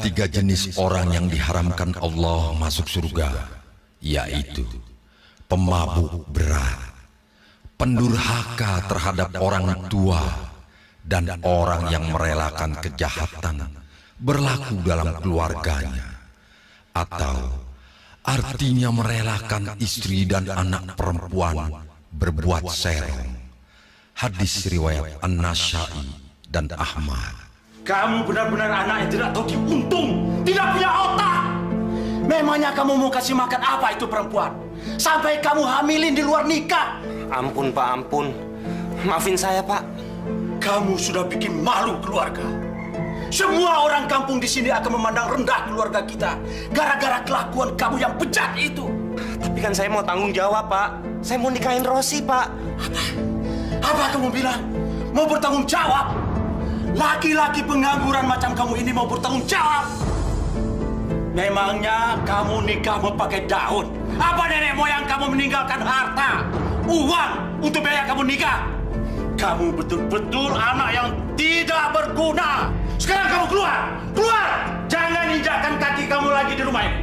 tiga jenis orang yang diharamkan Allah masuk surga, yaitu pemabuk berat, pendurhaka terhadap orang tua, dan orang yang merelakan kejahatan berlaku dalam keluarganya, atau artinya merelakan istri dan anak perempuan berbuat serong. Hadis riwayat An-Nasa'i dan Ahmad. Kamu benar-benar anak yang tidak tahu diuntung, tidak punya otak. Memangnya kamu mau kasih makan apa itu perempuan? Sampai kamu hamilin di luar nikah. Ampun Pak, ampun. Maafin saya Pak. Kamu sudah bikin malu keluarga. Semua orang kampung di sini akan memandang rendah keluarga kita gara-gara kelakuan kamu yang bejat itu. Tapi kan saya mau tanggung jawab Pak. Saya mau nikahin Rosi Pak. Apa kamu bilang? Mau bertanggung jawab? Laki-laki pengangguran macam kamu ini mau bertanggung jawab? Memangnya kamu nikah memakai daun? Apa nenek moyang kamu meninggalkan harta, uang untuk biaya kamu nikah? Kamu betul-betul anak yang tidak berguna. Sekarang kamu keluar! Keluar! Jangan injakkan kaki kamu lagi di rumah ini.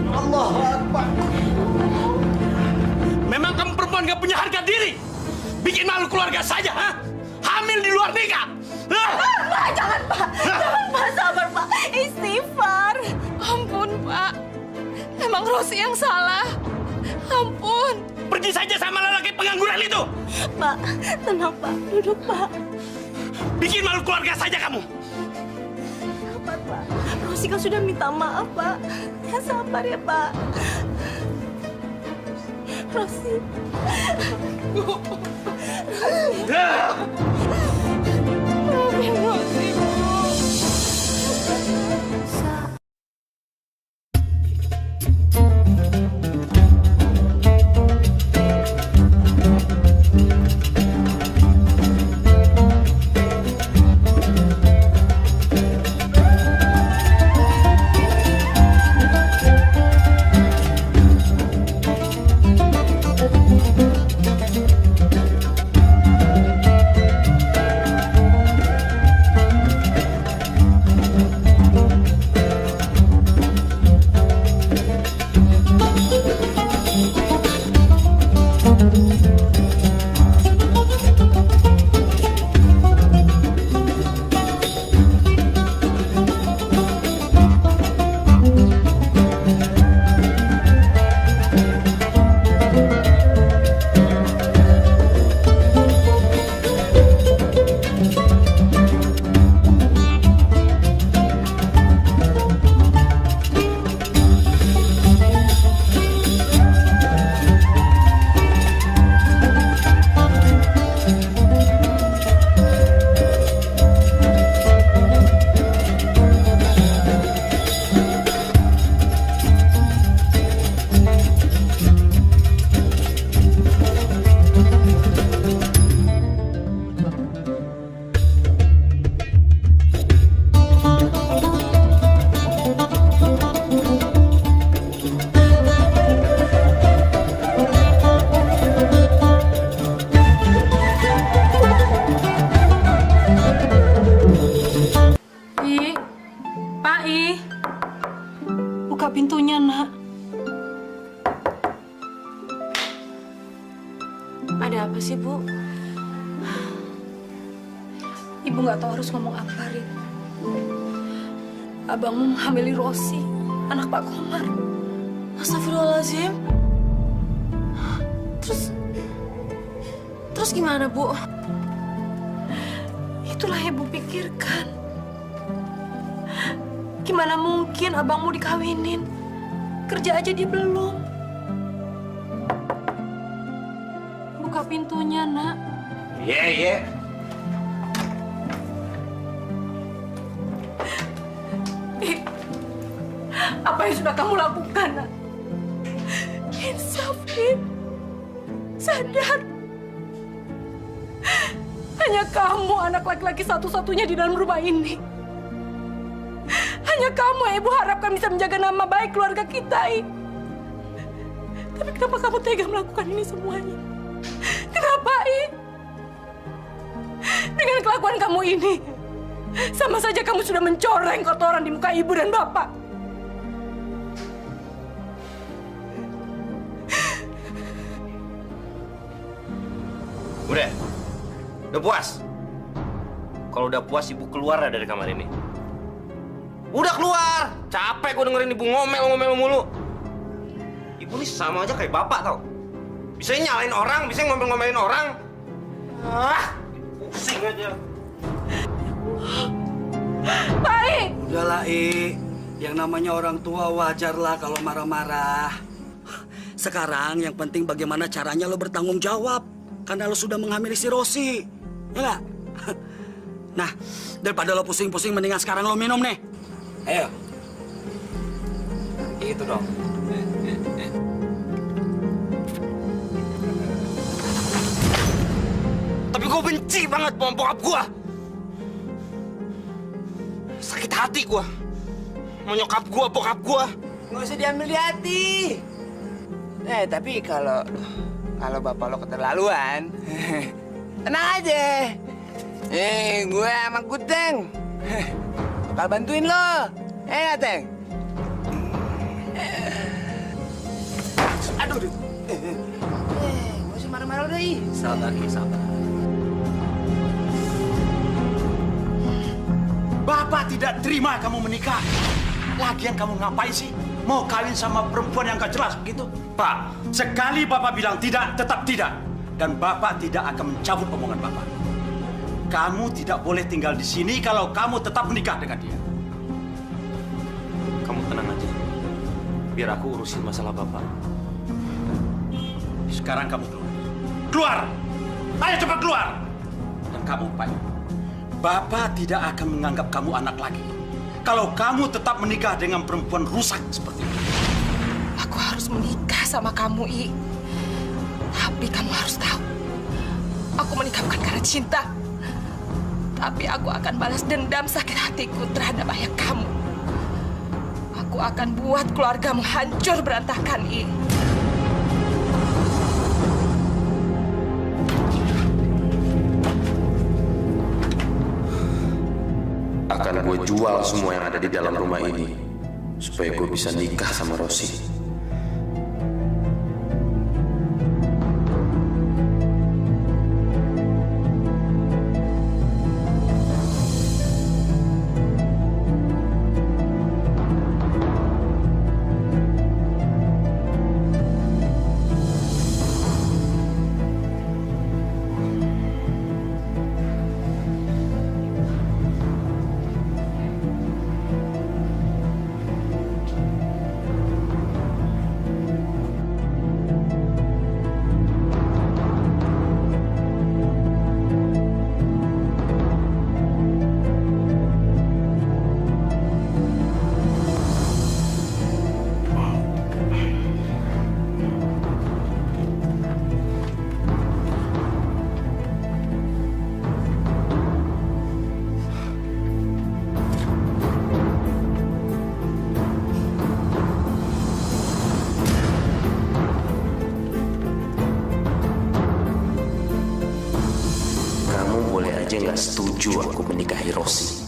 Allahu Akbar. Memang kamu perempuan gak punya harga diri. Bikin malu keluarga saja, ha? Hamil di luar nikah. Pak, jangan Pak. Jangan Pak, sabar Pak. Istighfar. Ampun Pak. Emang Rosi yang salah. Ampun. Pergi saja sama lelaki pengangguran itu. Pak, tenang Pak. Duduk Pak. Bikin malu keluarga saja kamu. Sabar Pak. Rosi kan sudah minta maaf Pak. Ya sabar ya Pak. Rosi. Maafin Rosi, Bu. Buka pintunya, Nak. Ada apa sih, Bu? Ibu nggak tahu harus ngomong apa, Rit. Abangmu menghamili Rosi, anak Pak Komar. Astagfirullahaladzim. Terus gimana, Bu? Itulah yang Ibu pikirkan. Gimana mungkin abangmu dikawinin? Kerja aja dia belum. Buka pintunya, Nak. Iya. apa yang sudah kamu lakukan, nak. Insaf, I. Sadar. Hanya kamu anak laki-laki satu-satunya di dalam rumah ini. Hanya kamu yang ibu harapkan bisa menjaga nama baik keluarga kita, I. Tapi kenapa kamu tega melakukan ini semuanya? Kenapa, I? Dengan kelakuan kamu ini, sama saja kamu sudah mencoreng kotoran di muka ibu dan bapak. Udah puas? Kalau udah puas, ibu keluar dari kamar ini. Udah keluar! Capek gue dengerin ibu ngomel mulu. Ibu nih sama aja kayak bapak tau. Bisa nyalain orang, bisa ngomel-ngomelin orang. Pusing aja. Pak I! Udahlah, I. Yang namanya orang tua wajarlah kalau marah-marah. Sekarang yang penting bagaimana caranya lo bertanggung jawab. Karena lo sudah menghamili si Rosi. Ya nggak? Nah, daripada lo pusing-pusing, mendingan sekarang lo minum nih. Ayo. Itu dong. Tapi gue benci banget sama bokap gue. Sakit hati gue. Mau nyokap gue, bokap gue. Nggak usah diambil di hati. Tapi kalau bapak lo keterlaluan, tenang aja. Gue sama Gudeng bakal bantuin lo. Nggak, Teng? Aduh. Nggak usah marah-marah udah, I. Sabar, I. Sabar. Bapak tidak terima kamu menikah. Lagian kamu ngapain sih? Mau kawin sama perempuan yang gak jelas begitu? Pak, sekali Bapak bilang tidak, tetap tidak. Dan Bapak tidak akan mencabut omongan Bapak. Kamu tidak boleh tinggal di sini kalau kamu tetap menikah dengan dia. Kamu tenang aja. Biar aku urusin masalah Bapak. Sekarang kamu keluar. Keluar! Ayo cepat keluar! Dan kamu, Pak, Bapak tidak akan menganggap kamu anak lagi. Kalau kamu tetap menikah dengan perempuan rusak seperti itu. Aku harus menikah sama kamu, I. Tapi kamu harus tahu, aku menikah bukan karena cinta. Tapi aku akan balas dendam sakit hatiku terhadap ayah kamu. Aku akan buat keluargamu hancur berantakan, I. Akan gue jual semua yang ada di dalam rumah ini supaya gue bisa nikah sama Rosi. Nggak setuju aku menikahi Rosi,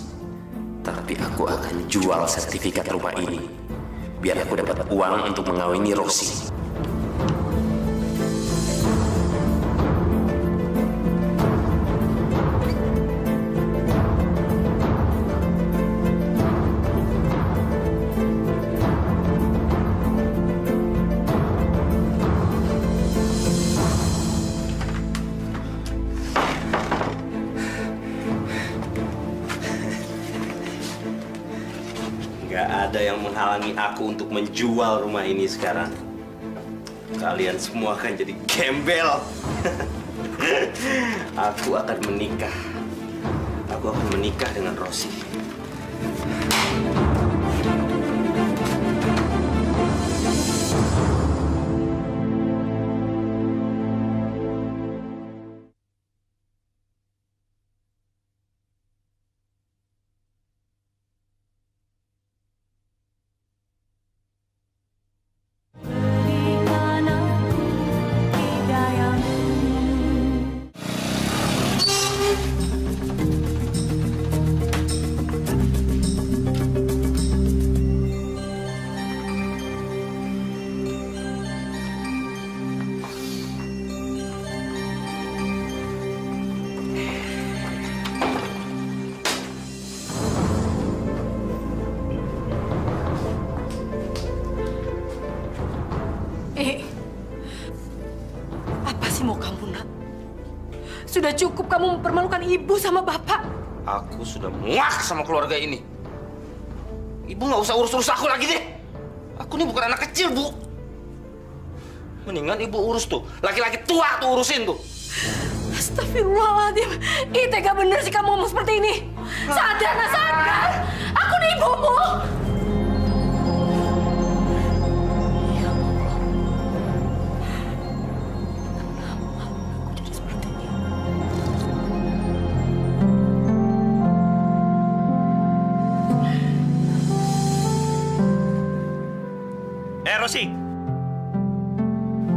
tapi aku akan jual sertifikat rumah ini biar aku dapat uang untuk mengawini Rosi. Gak ada yang menghalangi aku untuk menjual rumah ini sekarang. Kalian semua akan jadi gembel. Aku akan menikah. Aku akan menikah dengan Rosi. Sudah cukup kamu mempermalukan ibu sama bapak. Aku sudah muak sama keluarga ini. Ibu nggak usah urus-urus aku lagi deh. Aku ini bukan anak kecil, Bu. Mendingan ibu urus tuh. Laki-laki tua tuh urusin tuh. Astagfirullahaladzim. Ih, tega bener sih kamu ngomong seperti ini. Sadar, nak sadar. Aku nih ibumu. Rosi,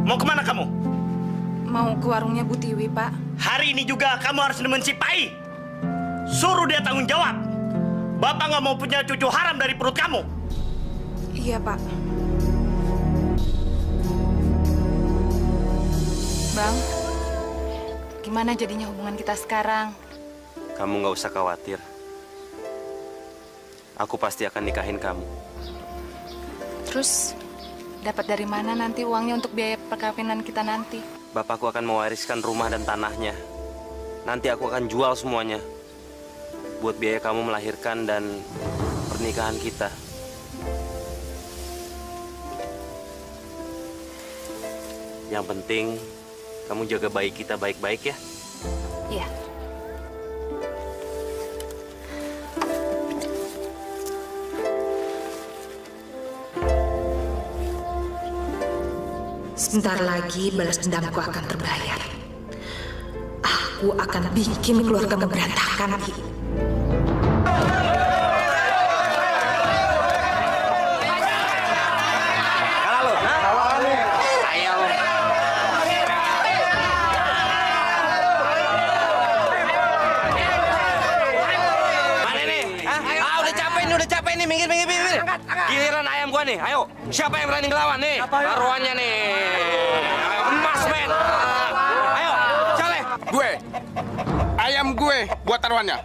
mau kemana kamu? Mau ke warungnya Bu Tiwi, Pak. Hari ini juga kamu harus nemen si Pai. Suruh dia tanggung jawab. Bapak nggak mau punya cucu haram dari perut kamu. Iya, Pak. Bang, gimana jadinya hubungan kita sekarang? Kamu nggak usah khawatir. Aku pasti akan nikahin kamu. Terus, dapat dari mana nanti uangnya untuk biaya perkawinan kita nanti? Bapakku akan mewariskan rumah dan tanahnya. Nanti aku akan jual semuanya buat biaya kamu melahirkan dan pernikahan kita. Yang penting, kamu jaga bayi kita baik-baik ya. Iya. Sebentar lagi balas dendamku akan terbayar. Aku akan bikin keluargamu berantakan, Ki. Udah capek nih, minggir. Giliran ayam gua nih, ayo. Siapa yang berani ngelawan nih? Taruhannya nih. Emas, men. Ayo, Cale. Gue. Ayam gue buat taruhannya.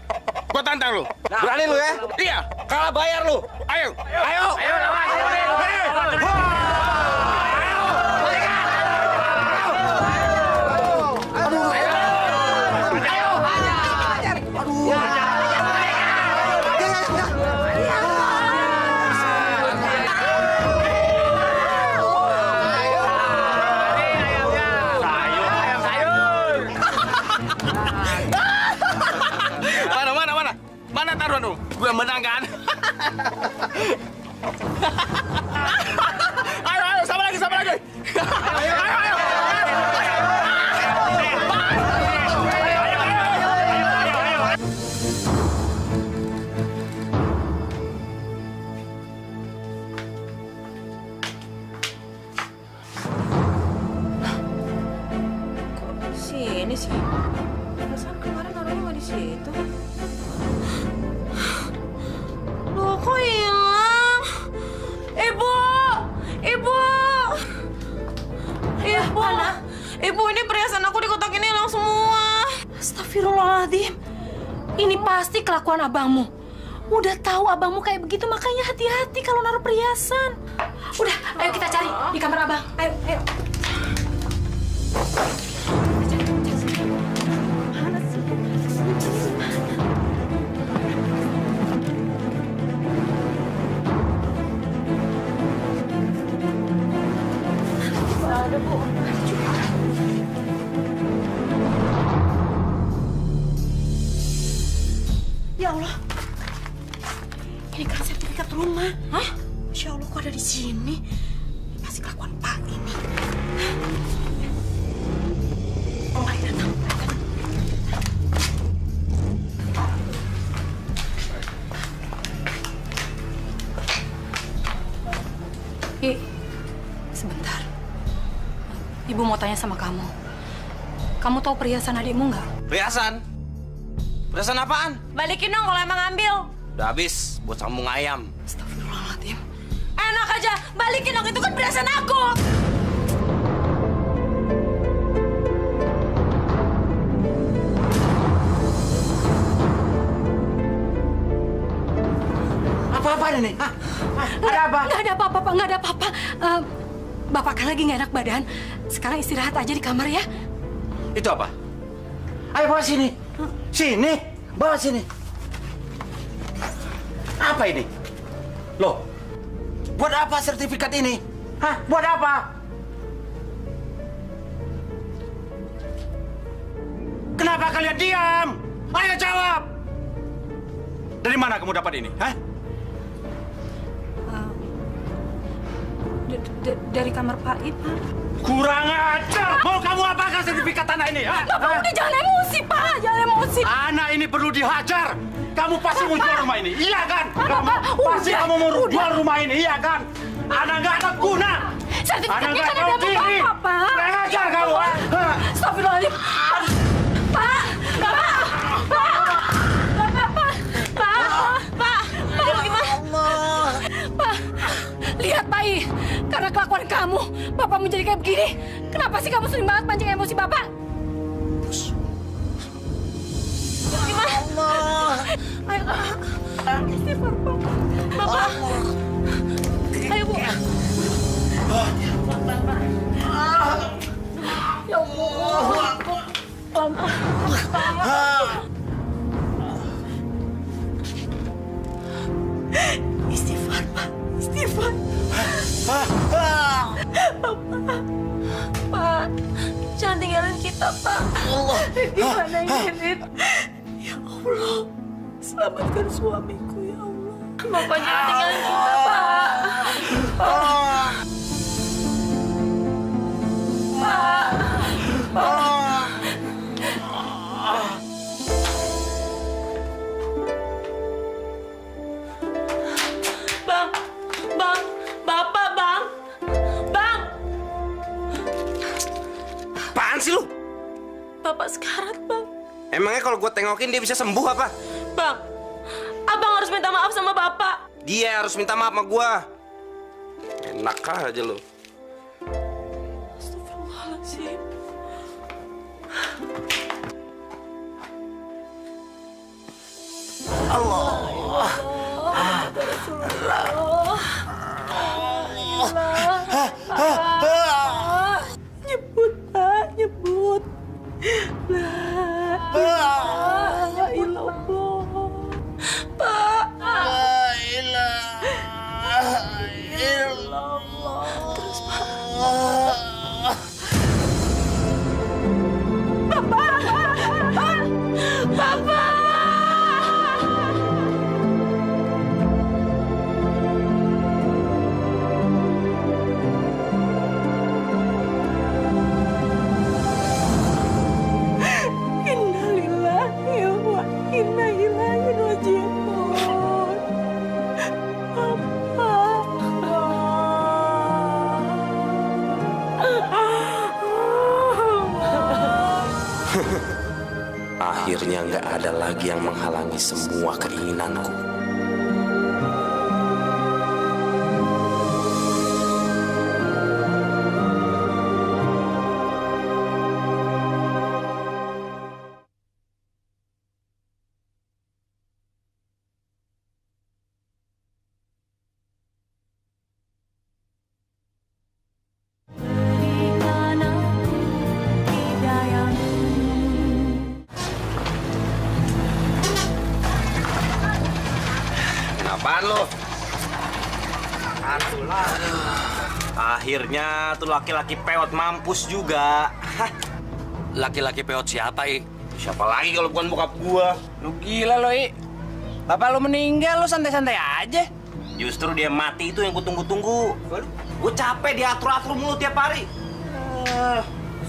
Gue tantang lu. Berani lu ya? Iya. Kalah bayar lu. Ayo. Ayo. Mana taruhan lu? Gue menang kan? Ayo, sama lagi. Ayo. Kok sini sih? Perasaan kemarin naruhnya nggak di situ. Loh, kok hilang? Ibu! Ibu, ini perhiasan aku di kotak ini hilang semua. Astagfirullahaladzim. Ini pasti kelakuan abangmu. Udah tahu abangmu kayak begitu, makanya hati-hati kalau naruh perhiasan. Udah, ayo kita cari di kamar abang. Ayo. Mana sih? Ada, Bu. Ya Allah. Ini kan sertifikat rumah. Hah? Masya Allah, kok ada di sini? Pasti kelakuan Pak ini. Oh, ayo datang. Sebentar. Ibu mau tanya sama kamu. Kamu tahu perhiasan adikmu nggak? Perhiasan? Perhiasan apaan? Balikin dong kalau emang ambil. Udah habis buat sambung ayam. Astagfirullahaladzim. Enak aja, balikin dong, itu kan perhiasan aku. Apa-apa nih? Ada apa? Nggak ada apa-apa, Pak. Nggak ada apa-apa. Bapak kan lagi nggak enak badan. Sekarang istirahat aja di kamar ya. Itu apa? Ayo bawa sini. Sini, bawa sini. Apa ini? Loh, buat apa sertifikat ini? Hah? Buat apa? Kenapa kalian diam? Ayo jawab. Dari mana kamu dapat ini? Hah? Dari kamar Pak I, Pak. Kurang ajar! Mau kamu apakan sertifikat tanah ini? Ha? Bapak udah jangan emosi, Pak. Jangan emosi. Anak ini perlu dihajar. Kamu pasti mau jual rumah ini, iya kan? Pasti udah, kamu mau udah. jual rumah ini, iya kan? Anak nggak ada guna. Sertifikatnya kan ada diri. Bapak, Pak. Kurang ajar kamu, ha? Astagfirullahaladzim. Pak! Bapak! Pak! Bapak, Pak! Pak! Gimana? Pak! Lihat, Pak I. Karena kelakuan kamu, Bapak menjadi kayak begini. Kenapa sih kamu sering banget mancing emosi Bapak? Gimana? Ayo, istighfar, Pak. Bapak. Ayo, Bu. Bapak. Ya Allah. Bapak. Istighfar, Pak. Istighfar. Pak, jangan tinggalin kita, Pak. Gimana ini? Ya Allah, selamatkan suamiku, ya Allah. Bapak jangan tinggalin kita, Pak. Bang, Bapak, Bang. Apaan sih lu? Bapak sekarat, Bang. Emangnya kalau gue tengokin dia bisa sembuh apa? Bang, Abang harus minta maaf sama Bapak. Dia harus minta maaf sama gue. Enak aja lu. Astagfirullahaladzim. Allah. Nyebut, Pak, nyebut. La ilallah. Pak. La ilaha illallah. Terus, Pak. Bapak. Bapak. Akhirnya nggak ada lagi yang menghalangi semua keinginanku. Apaan lo? Akhirnya tuh laki-laki peot mampus juga. Laki-laki peot siapa, I? Siapa lagi kalau bukan bokap gua? Lu gila lo, I. Bapak lu meninggal, lu santai-santai aja. Justru dia mati itu yang gua tunggu-tunggu. Gua capek diatur-atur mulu tiap hari.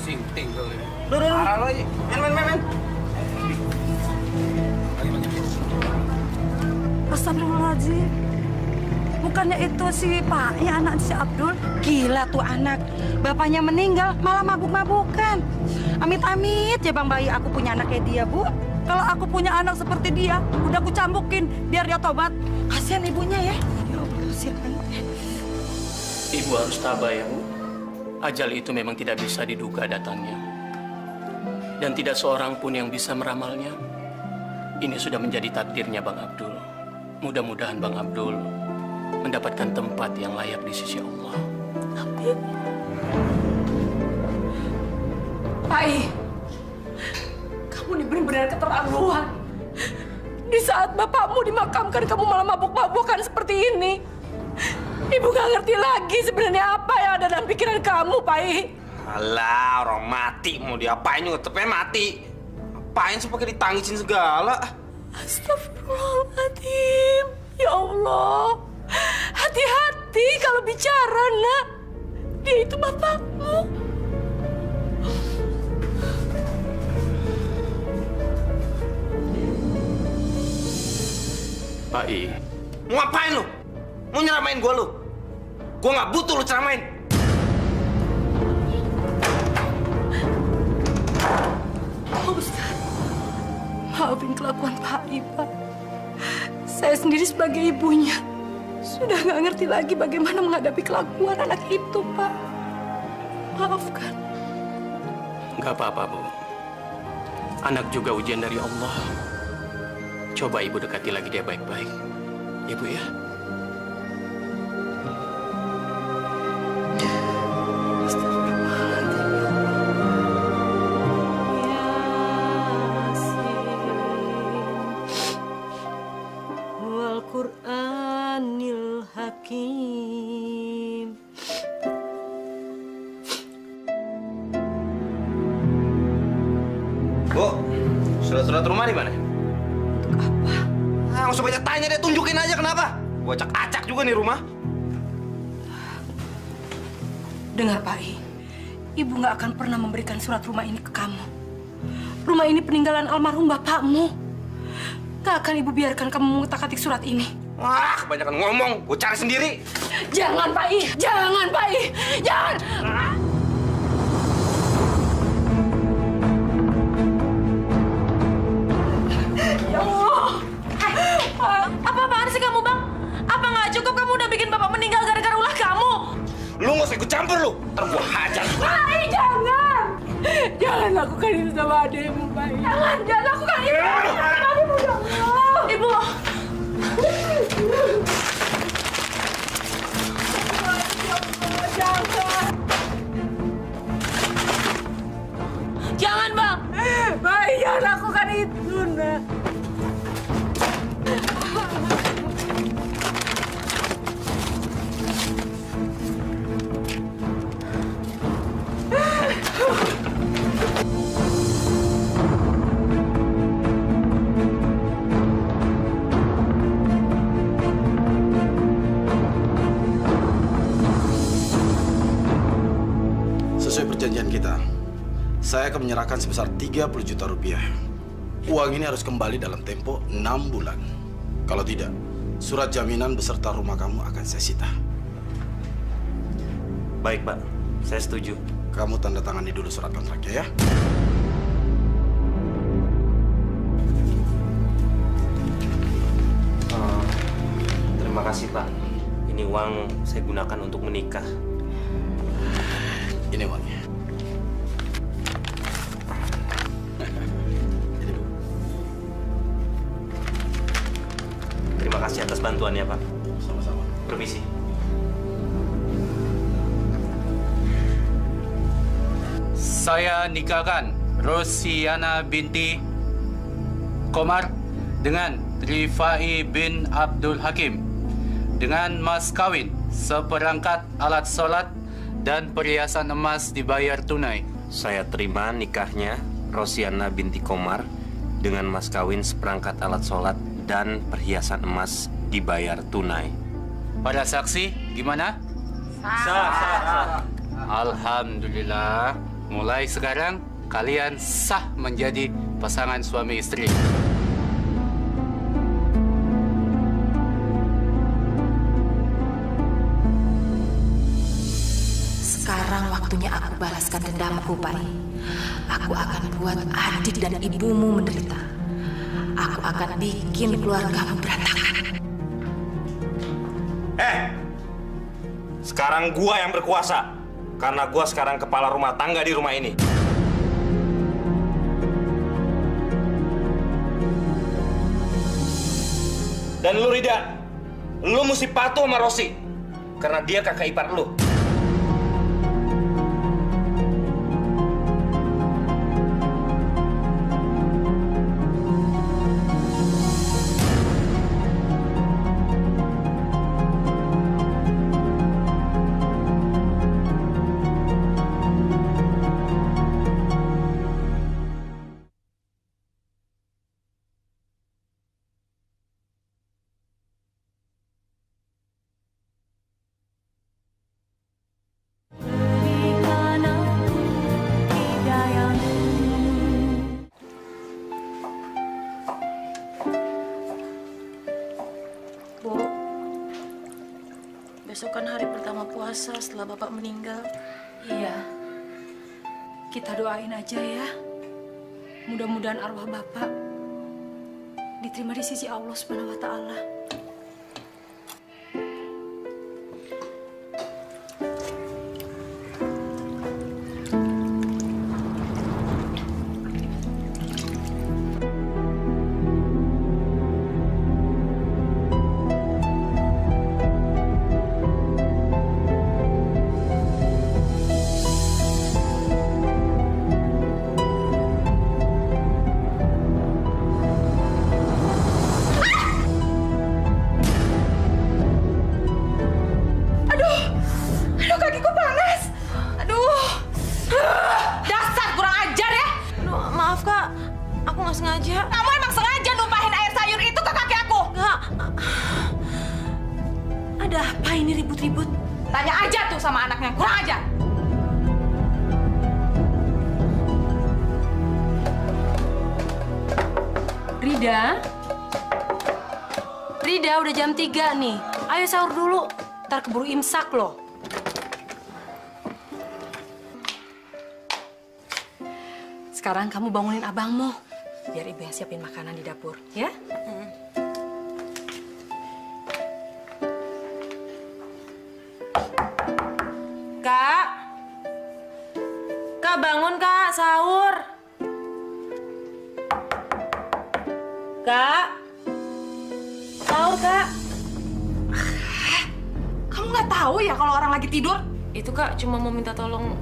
Sinting kali. Parah lo, I. Men. Astagfirullahaladzim. Bukannya itu si Pak, ya anak si Abdul? Gila tuh anak. Bapaknya meninggal, malah mabuk-mabukan. Amit-amit ya Bang Bayi, aku punya anak kayak dia, Bu. Kalau aku punya anak seperti dia, udah aku cambukin biar dia tobat. Kasihan ibunya ya. Ya Allah, kasihan. Ibu harus tabah ya, Bu. Ajal itu memang tidak bisa diduga datangnya. Dan tidak seorang pun yang bisa meramalnya. Ini sudah menjadi takdirnya Bang Abdul. Mudah-mudahan Bang Abdul mendapatkan tempat yang layak di sisi Allah. Amin. Pak I, kamu di benar-benar keterlaluan. Di saat bapakmu dimakamkan, kamu malah mabuk-mabukan seperti ini. Ibu gak ngerti lagi sebenarnya apa yang ada dalam pikiran kamu, Pai. Alah, orang mati mau diapain juga tetepnya mati. Apain sih pakai ditangisin segala? Astagfirullahaladzim. Ya Allah. Hati-hati kalau bicara, nak. Dia itu bapakmu. Pak I. Mau ngapain lu? Mau nyeramain gua lu? Gua nggak butuh lu ceramain. Ustaz, maafin kelakuan Pak I, Pak. Saya sendiri sebagai ibunya sudah nggak ngerti lagi bagaimana menghadapi kelakuan anak itu, Pak. Maafkan. Nggak apa-apa, Bu. Anak juga ujian dari Allah. Coba Ibu dekati lagi dia baik-baik. Ya, Bu ya. Wal Qur'anil Hakim. Bu, surat-surat rumah di mana? Nggak usah banyak tanya deh, tunjukin aja kenapa. Gua acak-acak juga nih rumah. Dengar, Pak I. Ibu nggak akan pernah memberikan surat rumah ini ke kamu. Rumah ini peninggalan almarhum bapakmu. Nggak akan Ibu biarkan kamu mengutak-atik surat ini. Wah, kebanyakan ngomong. Gua cari sendiri. Jangan, Pak I. Jangan, Pak I. Jangan. Ya Allah. Apa-apaan sih kamu, Bang? Apa nggak cukup kamu udah bikin bapak meninggal gara-gara ulah kamu? Lu nggak usah ikut campur lu. Ntar gua hajar. Pai, jangan. Jangan lakukan itu sama adikmu, Pai. Jangan lakukan itu. Adikmu, jangan. Ibu. Jangan. Jangan, Bang. Pai, jangan lakukan itu, nak. Sesuai perjanjian kita, saya akan menyerahkan sebesar 30 juta rupiah. Uang ini harus kembali dalam tempo 6 bulan. Kalau tidak, surat jaminan beserta rumah kamu akan saya sita. Baik, Pak. Saya setuju. Kamu tanda tangani dulu surat kontraknya ya. Terima kasih, Pak. Ini uang saya gunakan untuk menikah. Ini uangnya. Terima kasih atas bantuannya, Pak. Sama-sama. Permisi. Saya nikahkan Rosiana binti Komar dengan Rifai bin Abdul Hakim dengan mas kawin seperangkat alat sholat dan perhiasan emas dibayar tunai. Saya terima nikahnya Rosiana binti Komar dengan mas kawin seperangkat alat sholat dan perhiasan emas dibayar tunai. Para saksi, gimana? Sah. Alhamdulillah. Mulai sekarang, kalian sah menjadi pasangan suami istri. Sekarang waktunya aku balaskan dendamku, Pai. Aku akan buat adik dan ibumu menderita. Aku akan bikin keluargamu berantakan. Sekarang gua yang berkuasa. Karena gua sekarang kepala rumah tangga di rumah ini. Dan lu, Rida, lu mesti patuh sama Rosi. Karena dia kakak ipar lu. besok kan hari pertama puasa setelah Bapak meninggal. Iya. Kita doain aja ya. Mudah-mudahan arwah Bapak diterima di sisi Allah Subhanahu wa Ta'ala. Rida, udah jam 3 nih. Ayo sahur dulu, ntar keburu imsak loh. Sekarang kamu bangunin abangmu, biar ibu yang siapin makanan di dapur, ya? Kak! Kak, bangun Kak, sahur! Kak! Sahur, Kak! Kamu nggak tahu ya kalau orang lagi tidur? Itu Kak, cuma mau minta tolong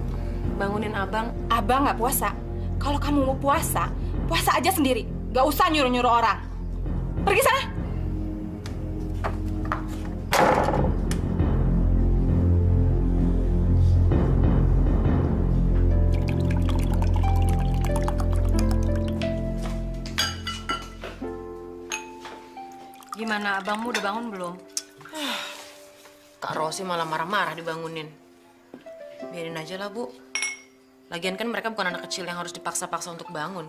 bangunin abang. Abang nggak puasa. Kalau kamu mau puasa, puasa aja sendiri. Nggak usah nyuruh-nyuruh orang. Pergi sana! Gimana, abangmu udah bangun belum? Kak Rosi malah marah-marah dibangunin. Biarin aja lah, Bu. Lagian kan mereka bukan anak kecil yang harus dipaksa-paksa untuk bangun.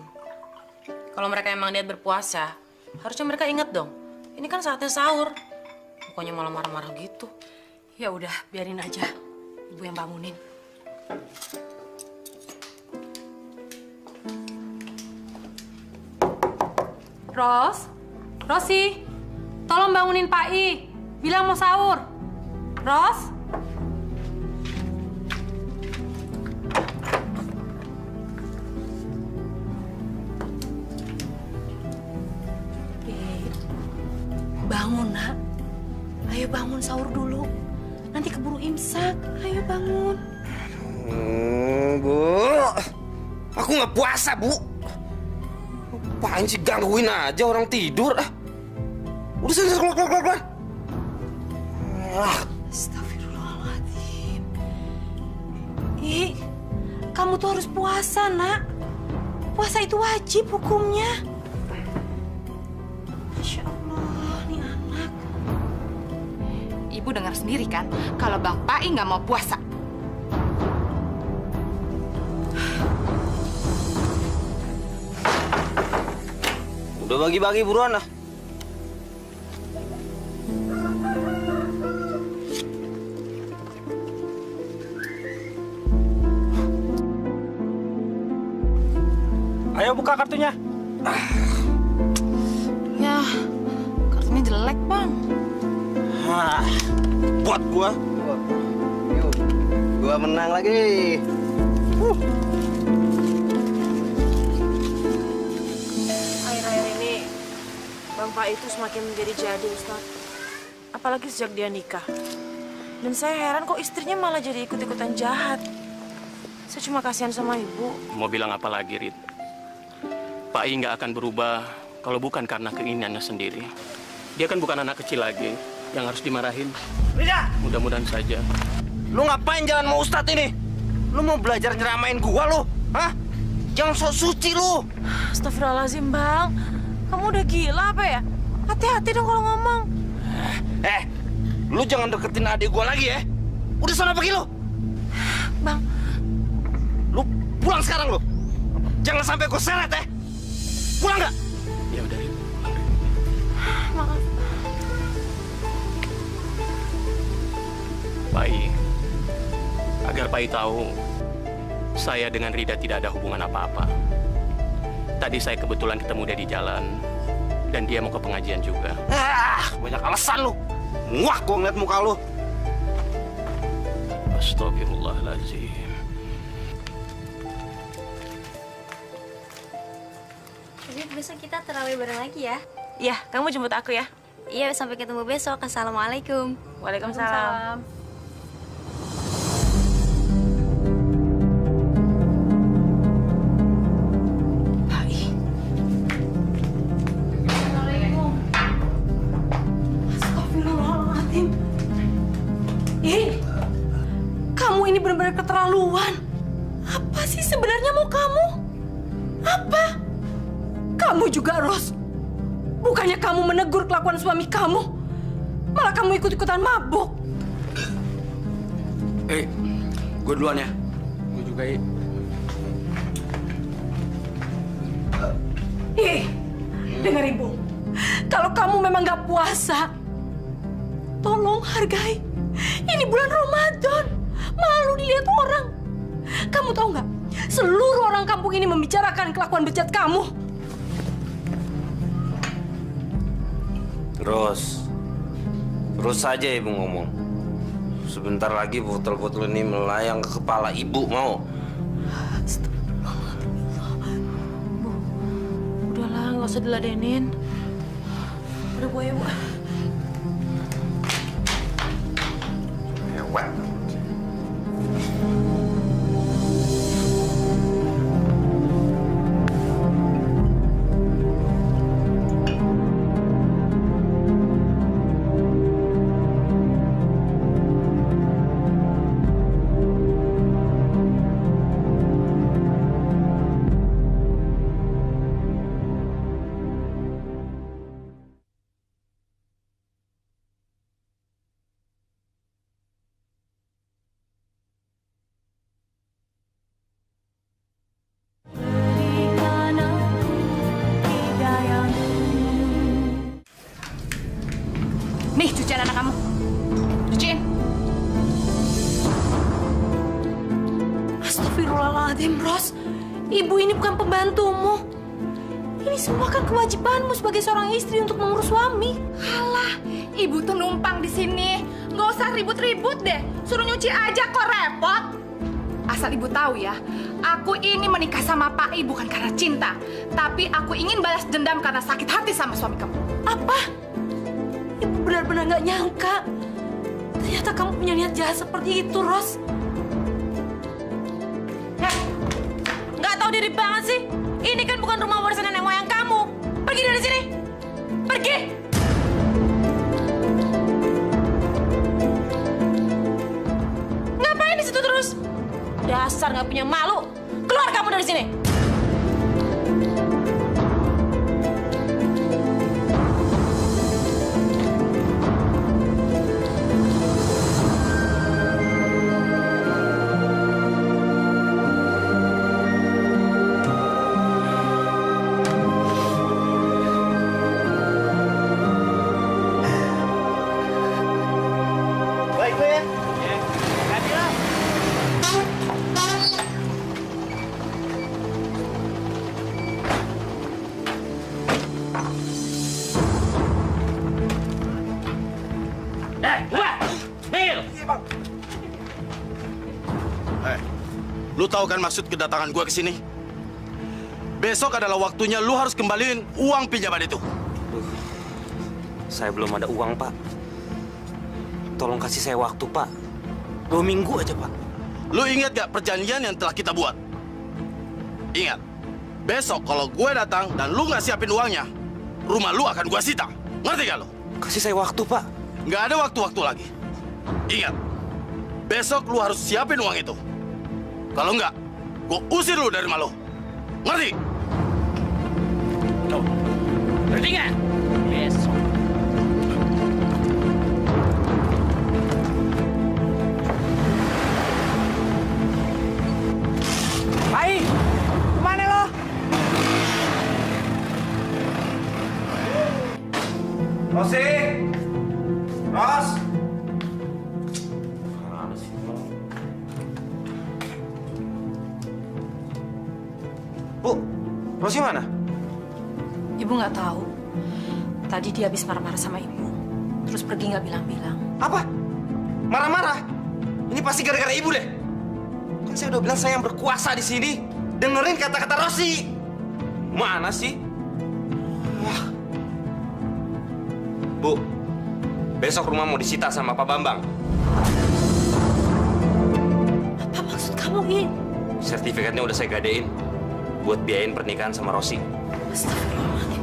Kalau mereka emang niat berpuasa, harusnya mereka ingat dong. Ini kan saatnya sahur. Bukannya malah marah-marah gitu. Ya udah, biarin aja. Ibu yang bangunin. Rosi, tolong bangunin Pak I. Bilang mau sahur. Ros? Bangun, Nak. Ayo bangun sahur dulu. Nanti keburu imsak. Ayo bangun. Bu. Aku nggak puasa, Bu. Apaan sih gangguin aja orang tidur? Udah sana, keluar. Astagfirullahaladzim. Ih, kamu tuh harus puasa, Nak. Puasa itu wajib hukumnya. Masya Allah, nih anak. Ibu dengar sendiri kan, kalau Bang Pai nggak mau puasa. Udah bagi-bagi buruan lah. Ayo buka kartunya. Ya, kartunya jelek, Bang. Buat gua. Yuk, gua menang lagi. Akhir-akhir ini, Bang Pak itu semakin menjadi jadi, Ustaz. Apalagi sejak dia nikah. Dan saya heran kok istrinya malah jadi ikut-ikutan jahat. Saya cuma kasihan sama ibu. Mau bilang apa lagi, Rid? Pak I nggak akan berubah kalau bukan karena keinginannya sendiri. Dia kan bukan anak kecil lagi yang harus dimarahin. Rida! Mudah-mudahan saja. Lu ngapain jalan mau Ustadz ini? Lu mau belajar nyeramain gua lu? Hah? Jangan sok suci lu. Astagfirullahaladzim, Bang. Kamu udah gila apa ya? Hati-hati dong kalau ngomong. Lu jangan deketin adik gua lagi ya. Udah sana pergi lu. Bang. Lu pulang sekarang lu. Jangan sampai gua seret ya. Pulang nggak? Ya udah, Rid. Maaf. Pai tahu saya dengan Rida tidak ada hubungan apa-apa. Tadi saya kebetulan ketemu dia di jalan dan dia mau ke pengajian juga. Banyak alasan lu. Muak gua ngeliat muka lu. Astagfirullahaladzim. Jadi besok kita terawih bareng lagi ya? Iya, kamu jemput aku ya. Iya, sampai ketemu besok. Assalamualaikum. Waalaikumsalam. Astagfirullahaladzim. Kamu ini benar-benar keterlaluan. Apa sih sebenarnya mau kamu? Apa? Kamu juga, Ros. Bukannya kamu menegur kelakuan suami kamu, malah kamu ikut-ikutan mabuk. Gue duluan ya. Gue juga, Dengar Ibu. Kalau kamu memang nggak puasa, tolong hargai. Ini bulan Ramadan. Malu dilihat orang. Kamu tahu nggak? Seluruh orang kampung ini membicarakan kelakuan bejat kamu. Terus saja ibu ngomong. Sebentar lagi botol-botol ini melayang ke kepala ibu, mau? Bu, udahlah, nggak usah diladenin. Udah Bu ya, Bu. Mewah. Nih, cucian anak kamu. Cuciin. Astagfirullahaladzim, Ros. Ibu ini bukan pembantumu. Ini semua kan kewajibanmu sebagai seorang istri untuk mengurus suami. Alah, ibu tuh numpang di sini. Nggak usah ribut-ribut deh. Suruh nyuci aja kok repot. Asal ibu tahu ya, aku ini menikah sama Pak I bukan karena cinta. Tapi aku ingin balas dendam karena sakit hati sama suami kamu. Apa? Ibu benar-benar nggak nyangka. Ternyata kamu punya niat jahat seperti itu, Ros. Nggak tahu diri banget sih. Ini kan bukan rumah warisan nenek moyang kamu. Pergi dari sini. Pergi. Ngapain di situ terus? Dasar nggak punya malu. Keluar kamu dari sini. Baik, gue ya. Hati lah. Lu tahu kan maksud kedatangan gua ke sini? Besok adalah waktunya lu harus kembaliin uang pinjaman itu. Saya belum ada uang, Pak. Tolong kasih saya waktu, Pak. 2 minggu aja, Pak. Lu ingat gak perjanjian yang telah kita buat? Ingat, besok kalau gue datang dan lu nggak siapin uangnya, rumah lu akan gua sita. Ngerti gak lu? Kasih saya waktu, Pak. Nggak ada waktu-waktu lagi. Ingat, besok lu harus siapin uang itu. Kalau nggak, gue usir lu dari rumah lu. Ngerti? Tuh. Ngerti nggak? Besok. Pai, kemana lo? Rosi! Ros! Rosi mana? Ibu nggak tahu. Tadi dia habis marah-marah sama ibu. Terus pergi nggak bilang-bilang. Apa? Marah-marah? Ini pasti gara-gara ibu deh. Kan saya udah bilang saya yang berkuasa di sini. Dengerin kata-kata Rosi. Mana sih? Wah. Bu, besok rumah mau disita sama Pak Bambang. Apa maksud kamu, I? Sertifikatnya udah saya gadein buat biayain pernikahan sama Rosi. Astagfirullahaladzim.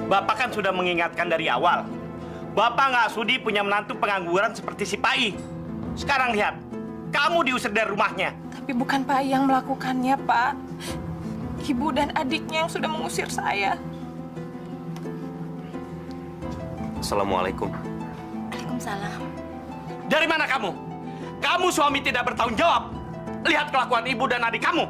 Bapak kan sudah mengingatkan dari awal. Bapak nggak sudi punya menantu pengangguran seperti si Pai. Sekarang lihat, kamu diusir dari rumahnya. Tapi bukan Pak yang melakukannya, Pak. Ibu dan adiknya yang sudah mengusir saya. Assalamualaikum. Waalaikumsalam. Dari mana kamu? Kamu suami tidak bertanggung jawab. Lihat kelakuan ibu dan adik kamu.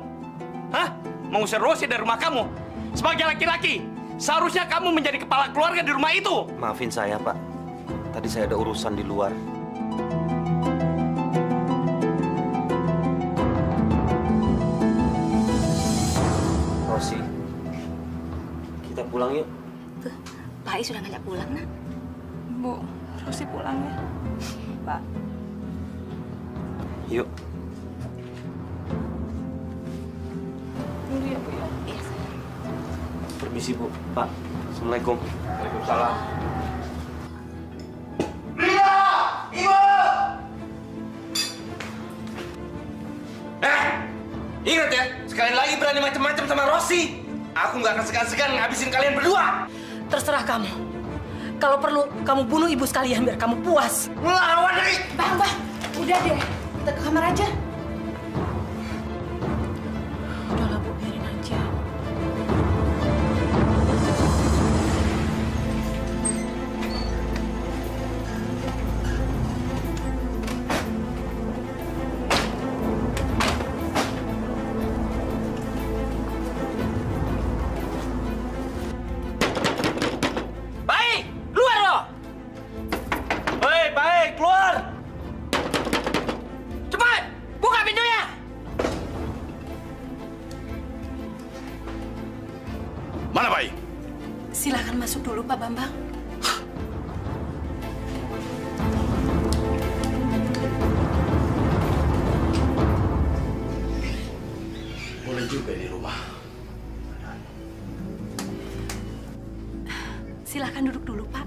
Hah? Mengusir Rosi dari rumah kamu. Sebagai laki-laki, seharusnya kamu menjadi kepala keluarga di rumah itu. Maafin saya, Pak. Tadi saya ada urusan di luar. Rosi, kita pulang yuk. Tuh, Pak I sudah ngajak pulang, Nak. Bu, Rosi pulang ya. Pak. Yuk. Dulu ya, Bu ya. Iya, sayang. Permisi, Bu. Pak. Assalamualaikum. Waalaikumsalam. Ingat ya, sekali lagi berani macam-macam sama Rosi, aku nggak akan segan-segan ngabisin kalian berdua. Terserah kamu. Kalau perlu, kamu bunuh ibu sekalian biar kamu puas. Melawan lagi. Bang, udah deh. Kita ke kamar aja. Udahlah, Bu, biarin aja. Mana Pai? Silakan masuk dulu, Pak Bambang. Boleh juga di rumah. Silakan duduk dulu, Pak.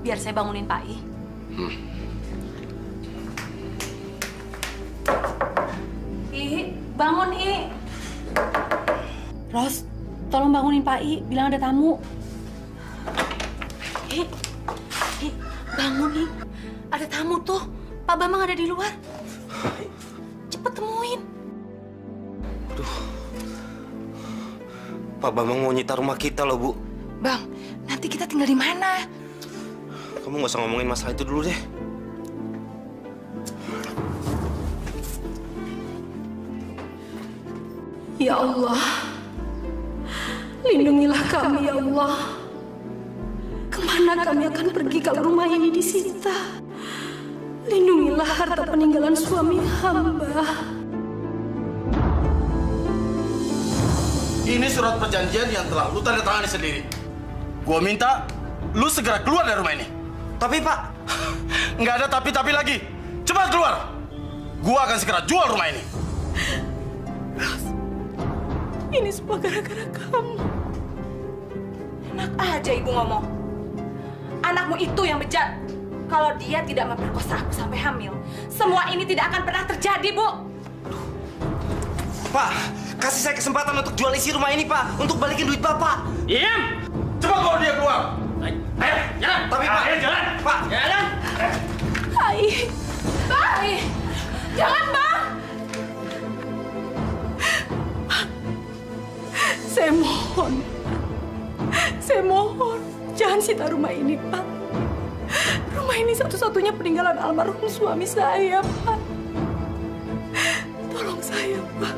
Biar saya bangunin Pak I. I, bangun I. Ros, tolong bangunin Pak I. Bilang ada tamu. I, bangun I. Ada tamu tuh. Pak Bambang ada di luar. Cepet temuin. Aduh. Pak Bambang mau nyita rumah kita loh, Bu. Bang, nanti kita tinggal di mana? Kamu nggak usah ngomongin masalah itu dulu deh. Ya Allah, lindungilah kami ya Allah. Kemana kami akan pergi kalau rumah ini disita? Lindungilah harta peninggalan suami hamba. Ini surat perjanjian yang telah lu tanda tangani sendiri. Gua minta lu segera keluar dari rumah ini. Tapi Pak, nggak ada tapi-tapi lagi. Cepat keluar. Gua akan segera jual rumah ini. Ini semua gara-gara kamu. Enak aja ibu ngomong. Anakmu itu yang bejat. Kalau dia tidak memperkosa aku sampai hamil, semua ini tidak akan pernah terjadi, Bu. Pak, kasih saya kesempatan untuk jual isi rumah ini, Pak. Untuk balikin duit Bapak. Diam! Cepat bawa dia keluar. Ayo, jalan. Tapi Pak, ayo jalan. Pak, jalan. Pai, Pai, jangan Bang. Saya mohon, jangan sita rumah ini, Pak. Rumah ini satu-satunya peninggalan almarhum suami saya, Pak. Tolong saya, Pak.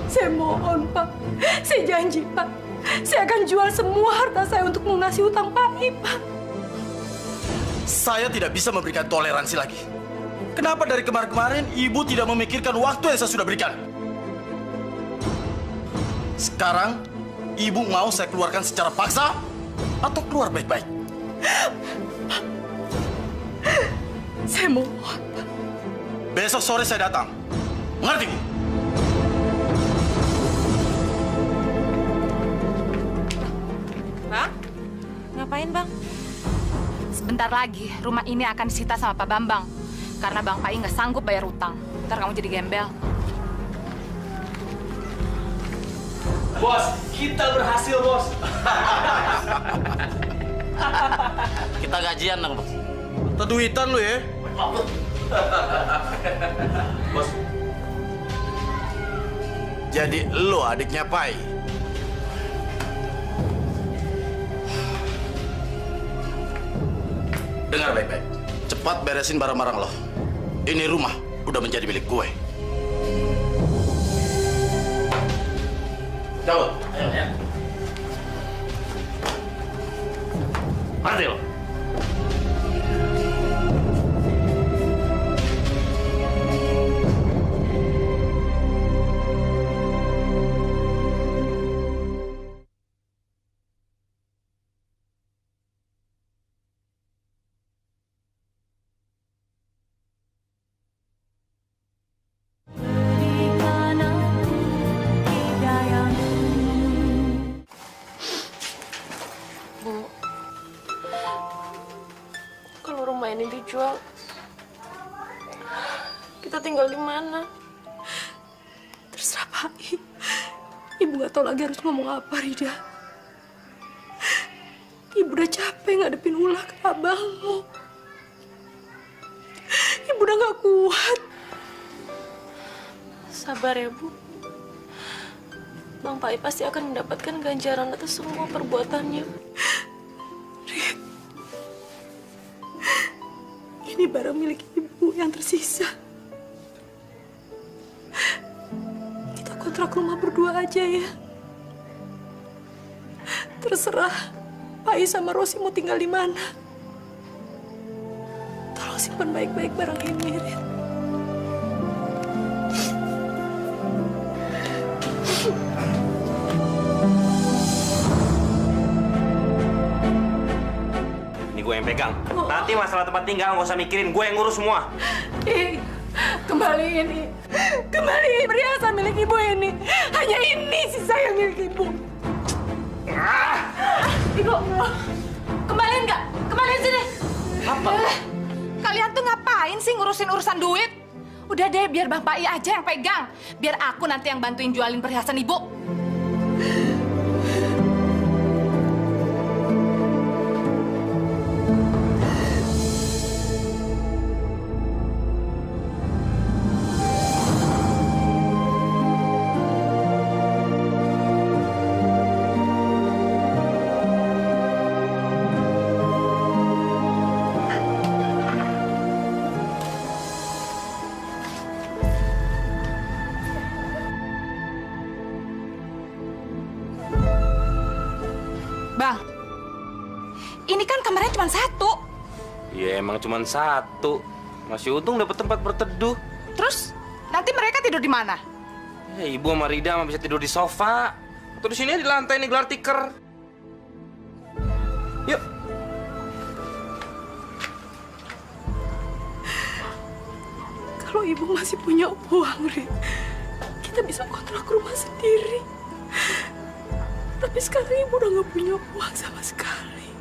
Saya mohon, Pak. Saya janji, Pak. Saya akan jual semua harta saya untuk melunasi hutang Pak I, Pak. Saya tidak bisa memberikan toleransi lagi. Kenapa dari kemarin-kemarin ibu tidak memikirkan waktu yang saya sudah berikan? Sekarang, ibu mau saya keluarkan secara paksa atau keluar baik-baik? Saya mohon. Besok sore saya datang. Mengerti, Bu? Bang, ngapain Bang? Sebentar lagi rumah ini akan disita sama Pak Bambang. Karena Bang Pai nggak sanggup bayar utang. Ntar kamu jadi gembel. Bos, kita berhasil, Bos. Kita gajian dong, Bos. Terduitan lu ya? Bos. Jadi lu adiknya Pai. Dengar baik-baik. Cepat beresin barang-barang lo. Ini rumah udah menjadi milik gue. Jauh. Ayo, ya. Martil. Ini dijual, kita tinggal di mana? Terserah Pak. Ibu nggak tahu lagi harus ngomong apa, Rida. Ibu udah capek ngadepin ulah ke abangmu. Ibu udah nggak kuat. Sabar ya, Bu. Bang Pai pasti akan mendapatkan ganjaran atas semua perbuatannya. Ini barang milik ibu yang tersisa. Kita kontrak rumah berdua aja ya. Terserah Pai sama Rosi mau tinggal di mana. Tolong simpan baik-baik barang ini, Rin. Gue yang pegang. Nanti masalah tempat tinggal nggak usah mikirin, gue yang ngurus semua. Kembaliin perhiasan milik ibu ini. Hanya ini sisa yang milik ibu. Ibu, kembaliin nggak? Kembaliin sini. Apa? Kalian tuh ngapain sih ngurusin urusan duit? Udah deh, biar Bang Pai aja yang pegang. Biar aku nanti yang bantuin jualin perhiasan ibu. Bang, ini kan kamarnya cuma satu. Ya emang cuma satu. Masih untung dapat tempat berteduh. Terus nanti mereka tidur di mana? Ya, ibu sama Rida mah bisa tidur di sofa. Atau di sini di lantai nih gelar tikar. Yuk. Kalau ibu masih punya uang, Rin, kita bisa kontrak rumah sendiri. Tapi sekarang ibu udah nggak punya uang sama sekali.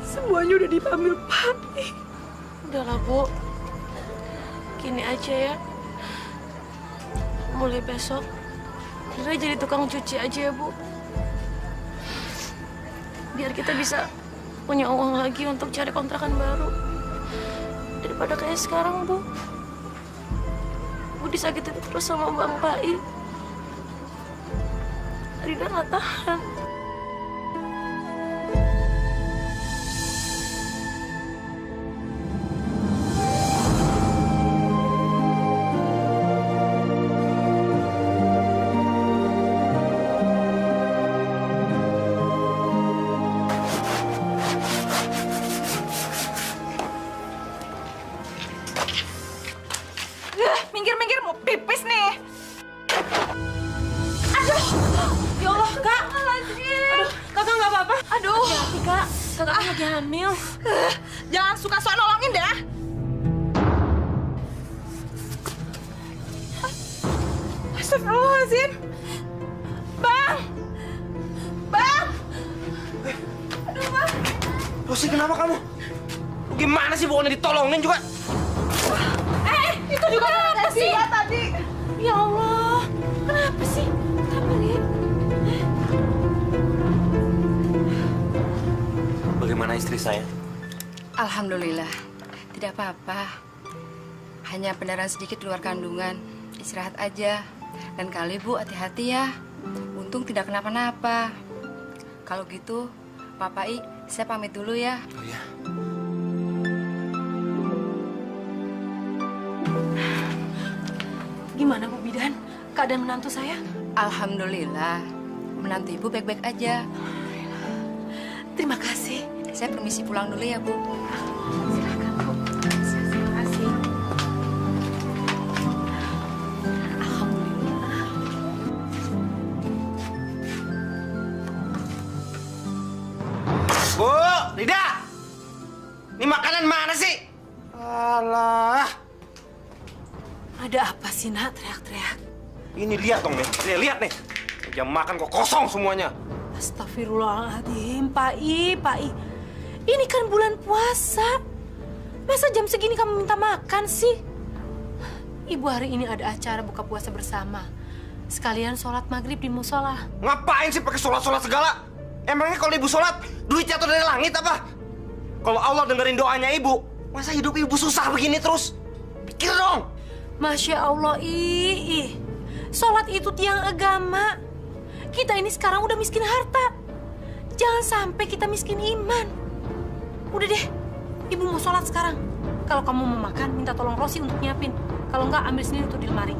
Semuanya udah diambil Pai. Udahlah, Bu. Gini aja ya. Mulai besok, Rira jadi tukang cuci aja ya, Bu. Biar kita bisa punya uang lagi untuk cari kontrakan baru. Daripada kayak sekarang, Bu. Bu disakitin terus sama Bang Pai. Rida nggak tahan. minggir, mau pipis nih. Aduh, ya Allah, Kak. Aduh, Kakak nggak apa-apa? Aduh. Hati-hati, Kak. Kakak lagi hamil. Jangan suka sok nolongin dah. Astagfirullahaladzim. Bang! Bang! Aduh, Bang. Rosi, kenapa kamu? Gimana sih bukannya ditolongin juga? Itu juga kenapa sih? Ya, tadi. Ya Allah, kenapa sih? Kenapa, Rin? Bagaimana istri saya? Alhamdulillah, tidak apa-apa. Hanya pendarahan sedikit di luar kandungan. Istirahat aja. Dan kali Bu, hati-hati ya. Untung tidak kenapa-napa. Kalau gitu, Papa I, saya pamit dulu ya. Oh ya. Gimana Bu Bidan? Keadaan menantu saya? Alhamdulillah, menantu Ibu baik-baik aja. Terima kasih. Saya permisi pulang dulu ya, Bu. Silakan, Bu. Terima kasih. Alhamdulillah. Bu, Rida! Ini makanan mana sih? Alah. Ada apa sih, Nak? Teriak-teriak. Ini lihat dong nih, lihat nih. Jam makan kok kosong semuanya. Astagfirullahaladzim, Pak I. Ini kan bulan puasa. Masa jam segini kamu minta makan sih? Ibu hari ini ada acara buka puasa bersama. Sekalian sholat maghrib di musola. Ngapain sih pakai sholat segala? Emangnya kalau ibu sholat, duit jatuh dari langit apa? Kalau Allah dengerin doanya ibu, masa hidup ibu susah begini terus? Pikir dong. Masya Allah, sholat itu tiang agama. Kita ini sekarang udah miskin harta. Jangan sampai kita miskin iman. Udah deh, ibu mau sholat sekarang. Kalau kamu mau makan, minta tolong Rosi untuk nyiapin. Kalau enggak, ambil sendiri tuh di lemari.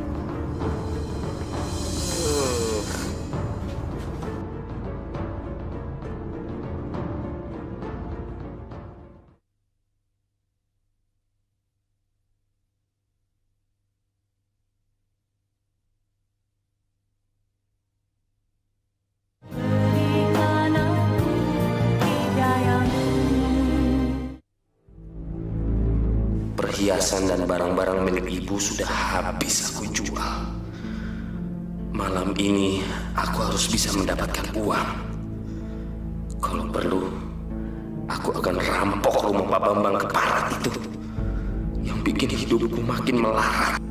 Perhiasan dan barang-barang milik ibu sudah habis aku jual. Malam ini aku harus bisa mendapatkan uang. Kalau perlu, aku akan rampok rumah Pak Bambang keparat itu yang bikin hidupku makin melarat.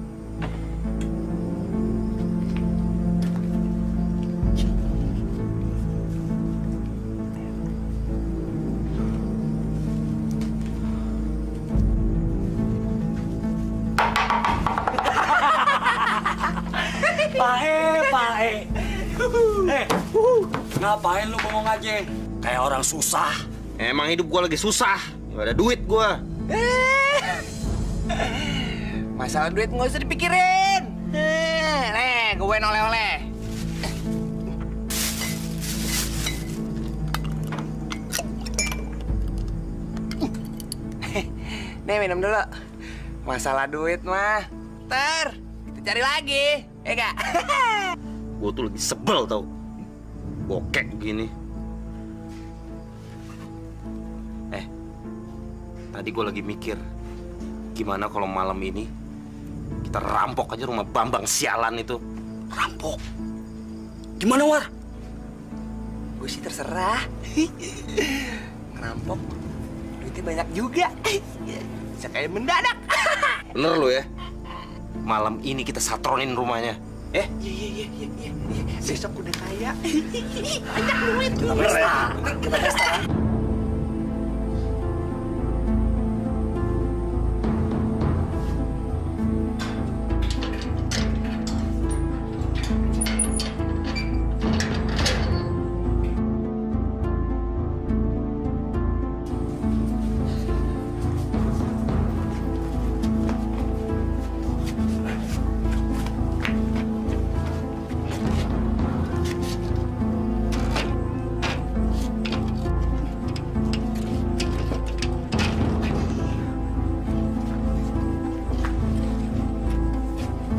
Pae. Ngapain lu bengong aja? Kayak orang susah. Emang hidup gua lagi susah. Gak ada duit gua. Masalah duit nggak usah dipikirin. Nih, gue oleh-oleh. Nih, minum dulu. Masalah duit mah, ntar kita cari lagi, ya gak? Gua tuh lagi sebel tau. Bokek begini. Tadi gue lagi mikir, gimana kalau malam ini kita rampok aja rumah Bambang sialan itu. Rampok? Gimana, War? Gue sih terserah. Ngerampok, duitnya banyak juga. Bisa kayak mendadak. Bener lu ya? Malam ini kita satronin rumahnya. Iya. Besok udah kaya. Banyak duit. Kita pesta.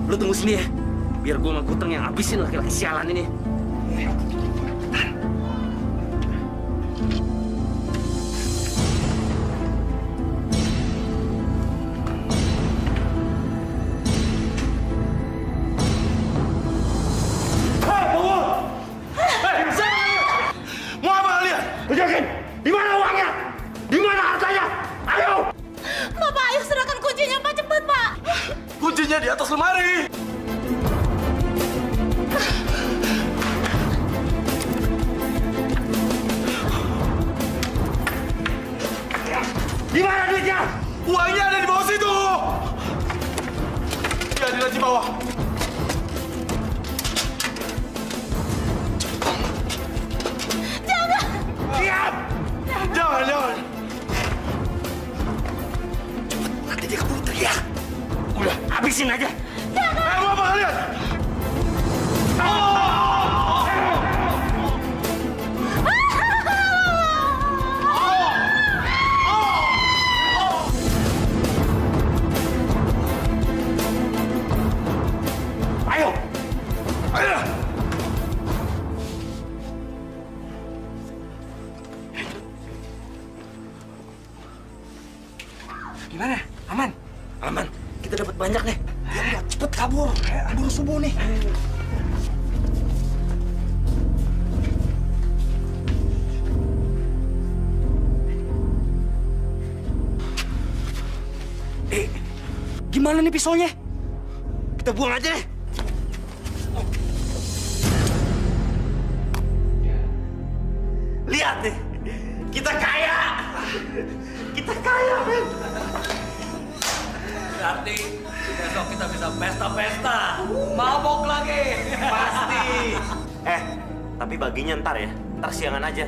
Lu tunggu sini ya. Biar gue sama Guteng yang habisin laki-laki sialan ini. Di mana uangnya? Di mana hartanya? Ayo! Bapak, ayo serahkan kuncinya, Pak. Cepat, Pak. Kuncinya di atas lemari. Di mana duitnya? Uangnya ada di bawah situ. Ya, di bawah. Jangan! Diam! Jangan. Nanti dia keburu teriak. Udah, habisin aja. Jangan! Bapak, lihat. Ayo! Gimana? Aman? Aman. Kita dapat banyak nih. Ya, cepet kabur. Buru subuh nih. Gimana nih pisaunya? Kita buang aja deh. Lihat nih. Kita kaya. Kita kaya, men. Berarti besok kita bisa pesta-pesta. Mabok lagi. Pasti. Tapi baginya ntar ya. Ntar siangan aja.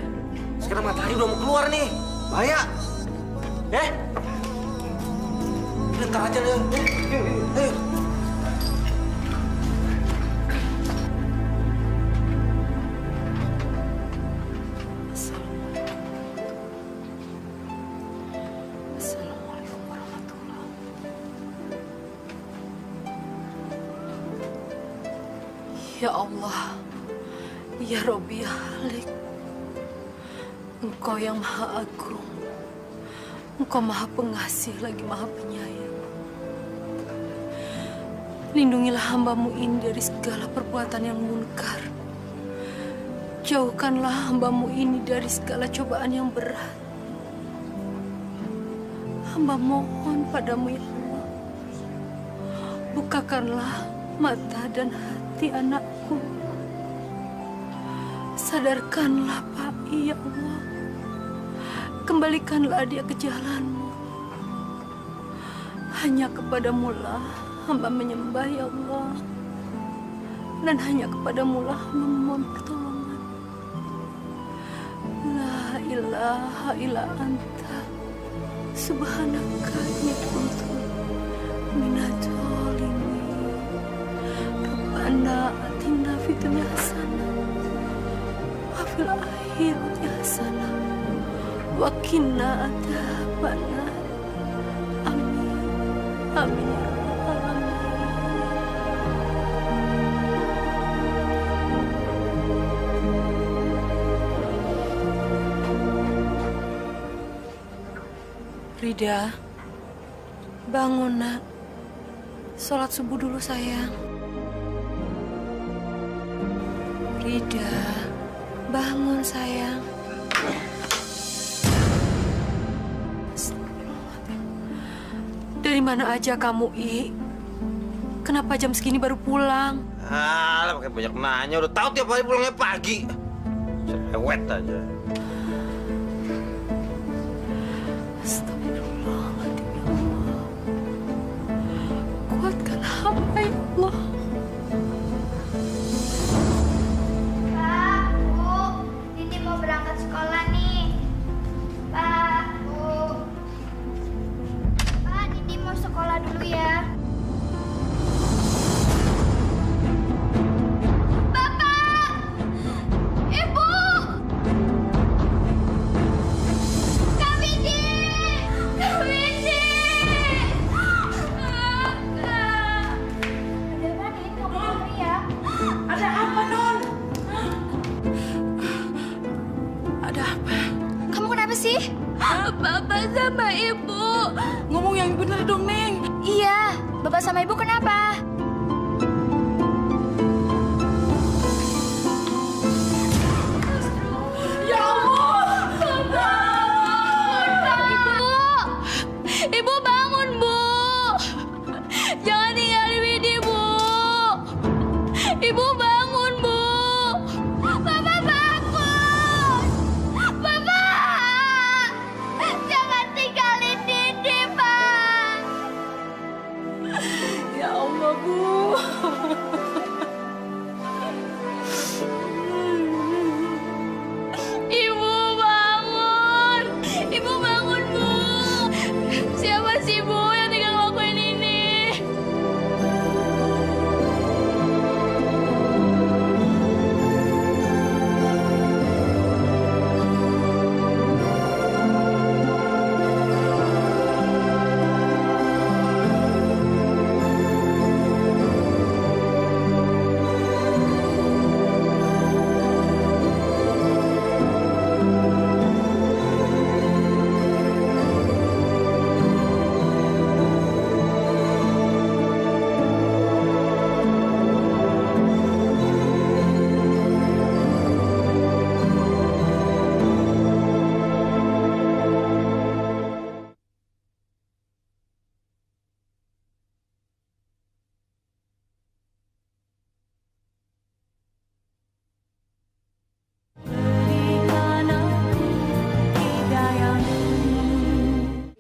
Sekarang matahari udah mau keluar nih. Bahaya. Ntar aja deh. Ayo. Assalamualaikum warahmatullahi. Ya Allah, ya Robbi ya Halik, Engkau yang Maha Agung, Engkau Maha Pengasih lagi Maha Penyayang. Lindungilah hamba-Mu ini dari segala perbuatan yang munkar. Jauhkanlah hamba-Mu ini dari segala cobaan yang berat. Hamba mohon padamu ya Allah, bukakanlah mata dan hati anakku. Sadarkanlah Pak, ya Allah. Kembalikanlah dia ke jalan-Mu. Hanya kepadamu lah hamba menyembah ya Allah. Dan hanya kepadamu lah hamba memohon pertolongan. La ilaha illa anta. Subhanaka inni kuntu minadz zalimin. Rabbana atina fid dunya hasanah wa fil akhirati hasanah wa qina adzabannar. Amin. Amin ya rabbal alamin. Rida, bangun nak. Sholat subuh dulu sayang. Rida, bangun sayang. Dari mana aja kamu, I? Kenapa jam segini baru pulang? Alah, pakai banyak nanya. Udah tahu tiap hari pulangnya pagi. Cerewet aja. Astagfirullahaladzim ya Allah. Kuatkan hamba ya Allah. Pak, Bu, Didi mau berangkat sekolah nih. Pak, Bu. Pak, Didi mau sekolah dulu ya. Bapak! Ibu! Kak Bidi! sama ibu. Ngomong yang bener dong, Neng. Iya, bapak sama ibu kenapa? Ya Allah! Ibu bangun, Bu. Jangan tinggalin Widi, Bu. Ibu bangun, Bu. Bapak bangun. Bapak. Jangan tinggalin Didi, Pak. Ya Allah, Bu. Ibu bangun. Ibu bangun, Bu. Siapa sih, Bu, yang tega ngelakuin ini?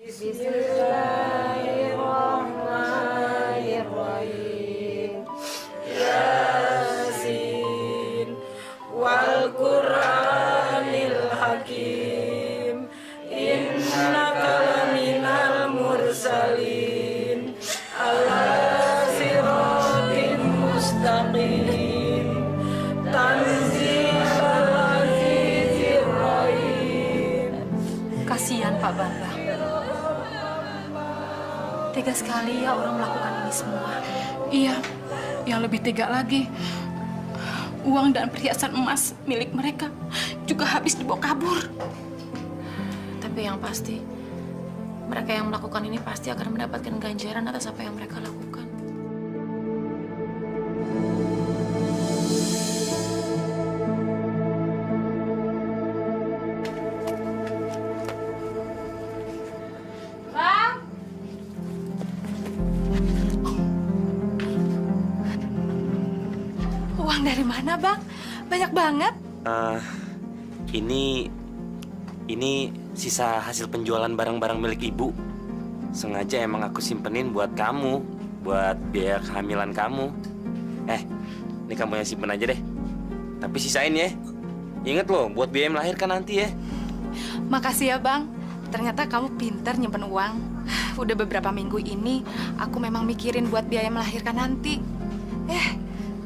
Bismillahirrahmanirrahim. Yasin wal Qur'anil Hakim. Innaka laminal mursalin ala siratin mustaqim. Tanzilal azizir rahim. Kasihan Pak Bambang. Tega sekali ya orang melakukan ini semua. Iya, yang lebih tega lagi, uang dan perhiasan emas milik mereka juga habis dibawa kabur. Tapi yang pasti, mereka yang melakukan ini pasti akan mendapatkan ganjaran atas apa yang mereka lakukan. Bang. Uang dari mana, Bang? Banyak banget. Ini sisa hasil penjualan barang-barang milik ibu. Sengaja emang aku simpenin buat kamu, buat biaya kehamilan kamu. Ini kamu yang simpen aja deh. Tapi sisain ya. Ingat loh, buat biaya melahirkan nanti ya. Makasih ya, Bang. Ternyata kamu pintar nyimpen uang. Udah beberapa minggu ini, aku memang mikirin buat biaya melahirkan nanti.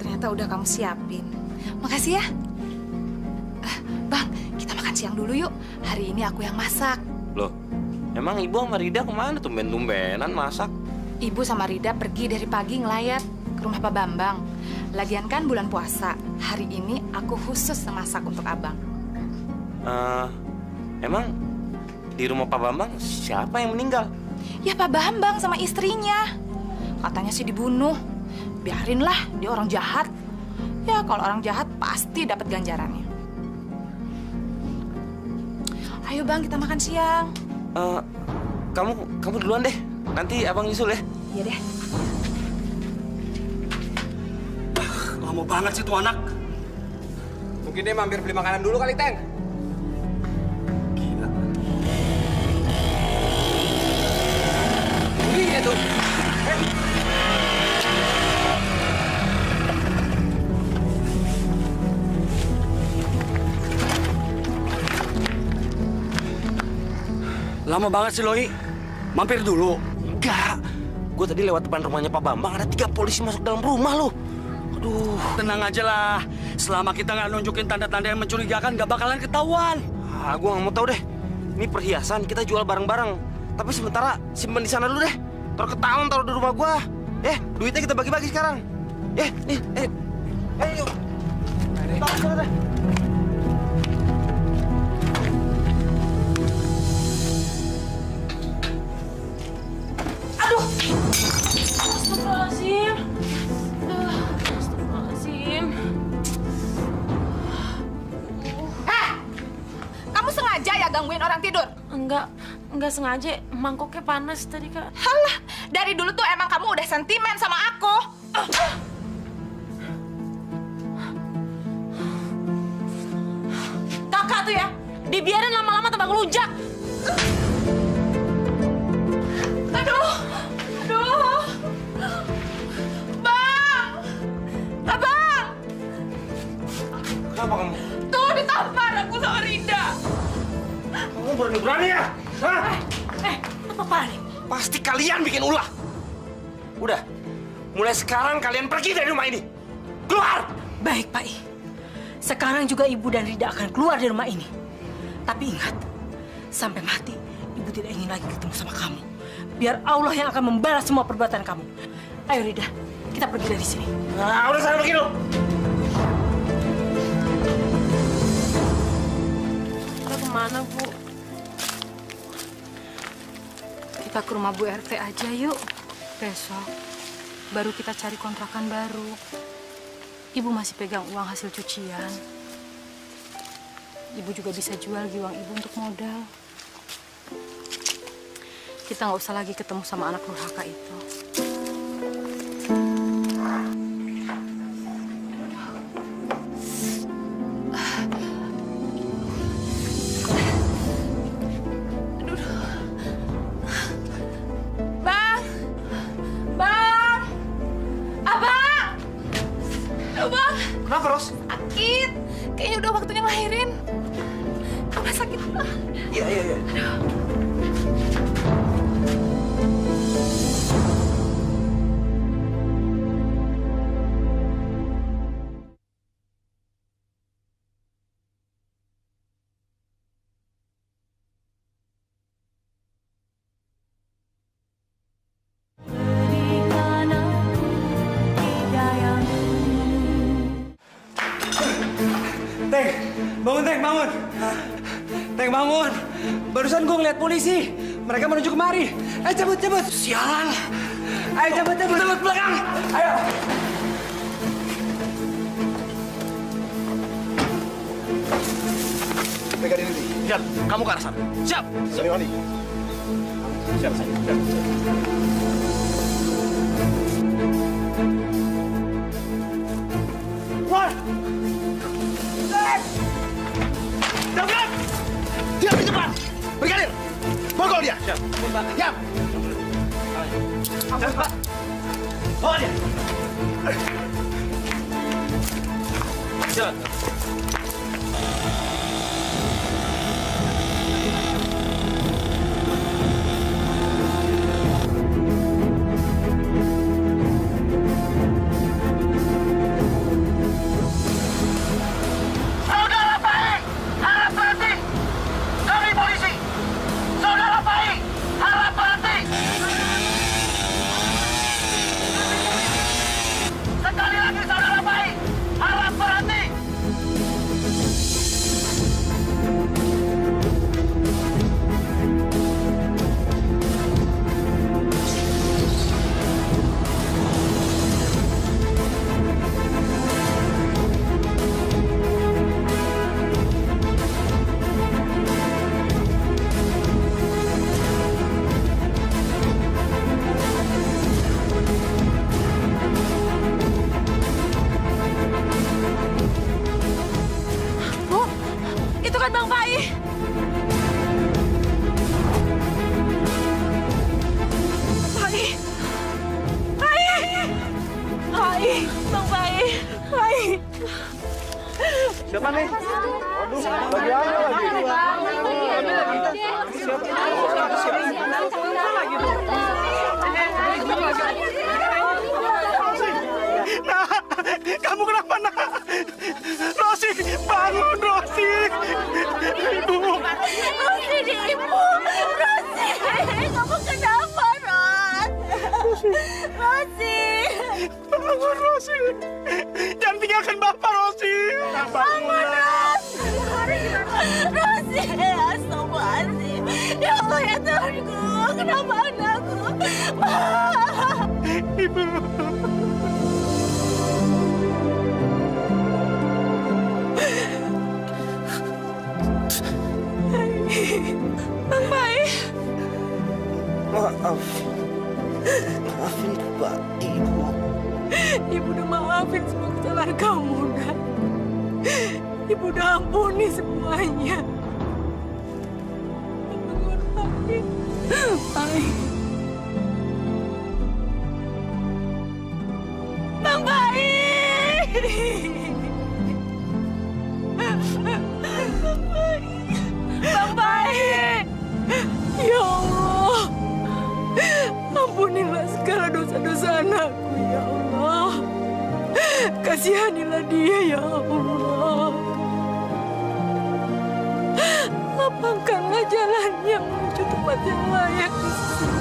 Ternyata udah kamu siapin. Makasih ya. Bang, kita makan siang dulu yuk. Hari ini aku yang masak. Loh, emang ibu sama Rida kemana tumben-tumbenan masak? Ibu sama Rida pergi dari pagi ngelayat ke rumah Pak Bambang. Lagian kan bulan puasa. Hari ini aku khusus masak untuk abang. Emang di rumah Pak Bambang siapa yang meninggal? Ya Pak Bambang sama istrinya. Katanya sih dibunuh. Biarinlah, dia orang jahat. Ya kalau orang jahat pasti dapat ganjarannya. Ayo Bang, kita makan siang. Kamu duluan deh. Nanti abang nyusul ya. Iya deh. Lama banget sih tuh anak. Mungkin dia mampir beli makanan dulu kali, Teng. Gila. Iya tuh. Lama banget sih, Loi. Mampir dulu. Enggak. Gue tadi lewat depan rumahnya Pak Bambang, ada 3 polisi masuk dalam rumah loh. Aduh, tenang aja lah. Selama kita nggak nunjukin tanda-tanda yang mencurigakan, nggak bakalan ketahuan. Gue nggak mau tahu deh. Ini perhiasan, kita jual bareng-bareng. Tapi sementara simpen di sana dulu deh. Taruh ketahuan, taruh di rumah gua. Duitnya kita bagi-bagi sekarang. Nih, ayo. Taruh sana deh. Enggak sengaja, mangkoknya panas tadi, Kak. Halah, dari dulu tuh emang kamu udah sentimen sama aku. Kakak tuh ya, dibiarin lama-lama tambah ngelunjak. Aduh. Bang! Abang! Kenapa kamu? Tuh ditampar aku sama Rinda. Kamu berani-berani ya? Hah? Apa nih? Pasti kalian bikin ulah. Udah, mulai sekarang kalian pergi dari rumah ini. Keluar! Baik, Pak I. Sekarang juga Ibu dan Rida akan keluar dari rumah ini. Tapi ingat, sampai mati, Ibu tidak ingin lagi ketemu sama kamu. Biar Allah yang akan membalas semua perbuatan kamu. Ayo Rida, kita pergi dari sini. Nah, udah sana pergi lu. Kita kemana, Bu? Kita ke rumah Bu RT aja yuk. Besok baru kita cari kontrakan baru. Ibu masih pegang uang hasil cucian. Ibu juga bisa jual uang Ibu untuk modal. Kita nggak usah lagi ketemu sama anak durhaka itu. Kenapa, Ros? Sakit. Kayaknya udah waktunya ngelahirin. Apa sakit? Iya. Bangun. Teng, bangun. Barusan gue ngeliat polisi. Mereka menuju kemari. Ayo cabut. Sialan. Ayo cabut. Cabut belakang. Ayo. Pegang ini. Siap, kamu ke arah sana. Siap. Sariwani. Siap. Keluar. Jangan! Diam di depan! Brigadir! Pukul dia! Siap. Diam! Ampun, Pak. Bawa dia! Jalan. Siapa nih? Waduh, lagi apa Nah, kamu kenapa, nak? Rosi, bangun, Rosi. Ibu. Rosi, Ibu. Rosi, kamu kenapa, Ros? Rosi. Bangun, Rosi. Jangan tinggalkan Bapak, Rosi. Bangun, Ros. Rosi, astagfirullahaladzim. Ya Allah, ya Tuhanku. Kenapa anakku? Ibu. Bang Pai. Ibu udah maafin semua kesalahan kamu, nak. Ibu udah ampuni semuanya. Bang Baik! Bang Baik! Ya Allah! Ampunilah segala dosa-dosa anakku, ya Allah. Kasihanilah dia, ya Allah. Lapangkanlah jalannya menuju tempat yang layak di sini.